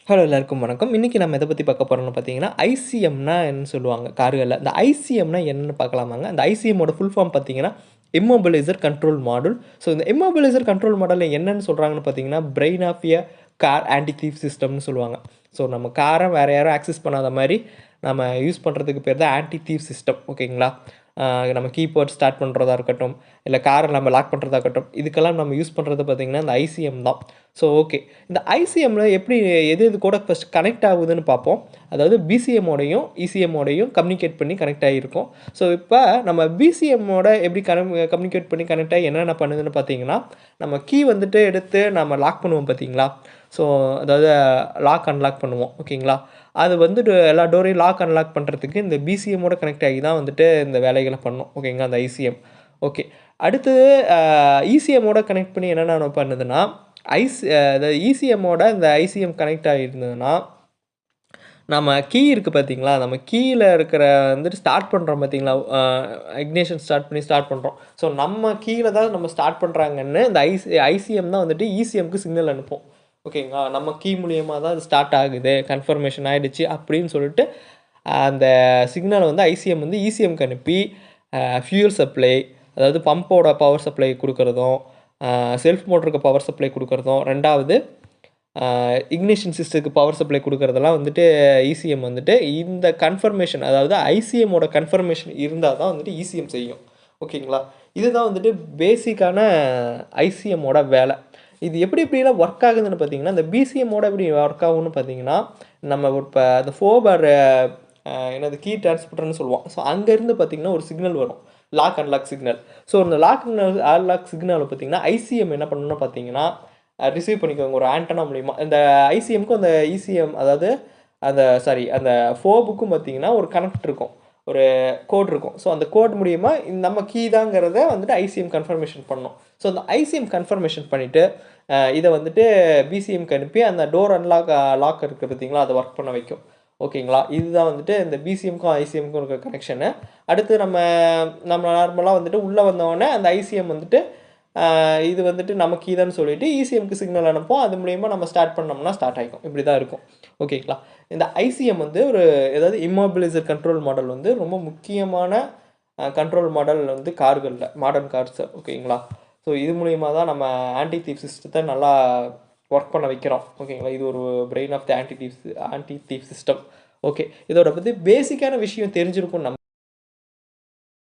Hello எல்லாருக்கும் வணக்கம். இன்னைக்கு நம்ம எத பத்தி பார்க்க போறோம்னு பார்த்தீங்கன்னா, ஐசிஎம்னா என்னன்னு சொல்லுவாங்க கார்கள்ல. இந்த ஐசிஎம்னா என்னன்னு பார்க்கலாமாங்க. அந்த ஐசிஎம்மோட ஃபுல் ஃபார்ம் பார்த்தீங்கன்னா, இம்மோபிலைசர் கண்ட்ரோல் மாடுல். ஸோ இந்த இம்மோபிலைசர் கண்ட்ரோல் மாடல்ல என்னன்னு சொல்றாங்கன்னு பார்த்தீங்கன்னா, brain of a car anti thief சிஸ்டம்னு சொல்லுவாங்க. ஸோ நம்ம கார வேற யாரும் ஆக்சஸ் பண்ணாத மாரி நம்ம யூஸ் பண்ணுறதுக்கு பேர் தான் ஆன்டி தீஃப் சிஸ்டம். ஓகேங்களா? நம்ம கீபோர்ட் ஸ்டார்ட் பண்ணுறதா இருக்கட்டும், இல்ல கார நம்ம லாக் பண்ணுறதா இருக்கட்டும், இதுக்கெல்லாம் நம்ம யூஸ் பண்ணுறது பார்த்தீங்கன்னா, இந்த ஐசிஎம் தான். So okay. இந்த ஐசிஎம்ல எப்படி எது எது கூட ஃபர்ஸ்ட் கனெக்ட் ஆகுதுன்னு பார்ப்போம். அதாவது பிசிஎம்மோடையும், இசிஎம்மோடையும் கம்யூனிகேட் பண்ணி கனெக்ட் ஆகியிருக்கும். ஸோ இப்போ நம்ம பிசிஎம்மோட எப்படி கம்யூனிகேட் பண்ணி கனெக்ட் ஆகி என்னென்ன பண்ணுதுன்னு பார்த்தீங்கன்னா, நம்ம கீ வந்துட்டு எடுத்து நம்ம லாக் பண்ணுவோம் பார்த்தீங்களா? ஸோ அதாவது லாக் அன்லாக் பண்ணுவோம். ஓகேங்களா? அது வந்துட்டு எல்லா டோரையும் லாக் அன்லாக் பண்ணுறதுக்கு இந்த பிசிஎம்மோட கனெக்ட் ஆகி தான் வந்துட்டு இந்த வேலைகளை பண்ணும். ஓகேங்களா? அந்த ஐசிஎம். ஓகே. அடுத்தது இசிஎம்மோட கனெக்ட் பண்ணி என்னென்ன பண்ணுதுன்னா, அதாவது இசிஎம்மோட இந்த ஐசிஎம் கனெக்ட் ஆகியிருந்ததுன்னா, நம்ம கீ இருக்குது பார்த்தீங்களா? நம்ம கீழ இருக்கிற வந்துட்டு ஸ்டார்ட் பண்ணுறோம் பார்த்தீங்களா? இக்னிஷன் ஸ்டார்ட் பண்ணி ஸ்டார்ட் பண்ணுறோம். ஸோ நம்ம கீழ தான் நம்ம ஸ்டார்ட் பண்ணுறாங்கன்னு இந்த ஐசிஎம் தான் வந்துட்டு இசிஎம்க்கு சிக்னல் அனுப்பும். ஓகேங்களா? நம்ம கீ மூலியமா தான் அது ஸ்டார்ட் ஆகுது, கன்ஃபர்மேஷன் ஆயிடுச்சு அப்படின்னு சொல்லிட்டு அந்த சிக்னலை வந்து ஐசிஎம் வந்து இசிஎம்க்கு அனுப்பி ஃபியூயல் சப்ளை, அதாவது பம்போட பவர் சப்ளை கொடுக்குறதும், செல்ஃப் மோட்டருக்கு பவர் சப்ளை கொடுக்குறதும், 2வது இக்னிஷன் சிஸ்டத்துக்கு பவர் சப்ளை கொடுக்குறதெல்லாம் வந்துட்டு இசிஎம் வந்துட்டு இந்த கன்ஃபர்மேஷன், அதாவது ஐசிஎம்மோட கன்ஃபர்மேஷன் இருந்தால் தான் வந்துட்டு இசிஎம் செய்யும். ஓகேங்களா? இதுதான் வந்துட்டு பேசிக்கான ஐசிஎம்மோட வேலை. இது எப்படி எப்படிலாம் ஒர்க் ஆகுதுன்னு பார்த்தீங்கன்னா, இந்த பிசிஎம்மோட எப்படி ஒர்க் ஆகும்னு பார்த்தீங்கன்னா, நம்ம இப்போ அந்த ஃபோபார் என்னது கீ டிரான்ஸ்மிட்டர்னு சொல்லுவோம். ஸோ அங்கேருந்து பார்த்தீங்கன்னா ஒரு சிக்னல் வரும், லாக் அன்லாக் சிக்னல். ஸோ அந்த லாக் அன்லாக் சிக்னலை பார்த்தீங்கன்னா ஐசிஎம் என்ன பண்ணணும்னு பார்த்தீங்கன்னா ரிசீவ் பண்ணிக்கோங்க ஒரு ஆண்டனா மூலிமா. இந்த ஐசிஎம்க்கும் அந்த இசிஎம், அதாவது அந்த ஃபோபுக்கும் பார்த்தீங்கன்னா ஒரு கனெக்ட் இருக்கும், ஒரு கோட் இருக்கும். ஸோ அந்த கோட் மூலிமா நம்ம கீ தாங்கிறத வந்துட்டு ஐசிஎம் கன்ஃபர்மேஷன் பண்ணணும். ஸோ அந்த ஐசிஎம் கன்ஃபர்மேஷன் பண்ணிவிட்டு இதை வந்துட்டு பிசிஎம்க்கு அனுப்பி அந்த டோர் அன்லாக் லாக் இருக்குது பார்த்தீங்களா, அதை ஒர்க் பண்ண வைக்கும். ஓகேங்களா? இதுதான் வந்துட்டு இந்த பிசிஎம்க்கும் ஐசிஎம்க்கும் இருக்கிற கனெக்ஷனு. அடுத்து நம்ம நார்மலாக வந்துட்டு உள்ளே வந்தோடனே அந்த ஐசிஎம் வந்துட்டு இது வந்துட்டு நமக்கு இதுன்னு சொல்லிட்டு இசிஎம்க்கு சிக்னல் அனுப்போம். அது மூலியமாக நம்ம ஸ்டார்ட் பண்ணோம்னா ஸ்டார்ட் ஆகிக்கும். இப்படி தான் இருக்கும். ஓகேங்களா? இந்த ஐசிஎம் வந்து ஏதாவது இம்மோபிலைசர் கண்ட்ரோல் மாடல் வந்து ரொம்ப முக்கியமான கண்ட்ரோல் மாடல் வந்து கார்களில், மாடர்ன் கார்ஸ். ஓகேங்களா? ஸோ இது மூலியமாக தான் நம்ம ஆன்டி தீஃப் சிஸ்டத்தை நல்லா ஒர்க் பண்ண வைக்கிறோம். ஓகேங்களா? இது ஒரு brain of the anti thief system. Okay. இதோட பற்றி பேசிக்கான விஷயம் தெரிஞ்சிருக்கும்னு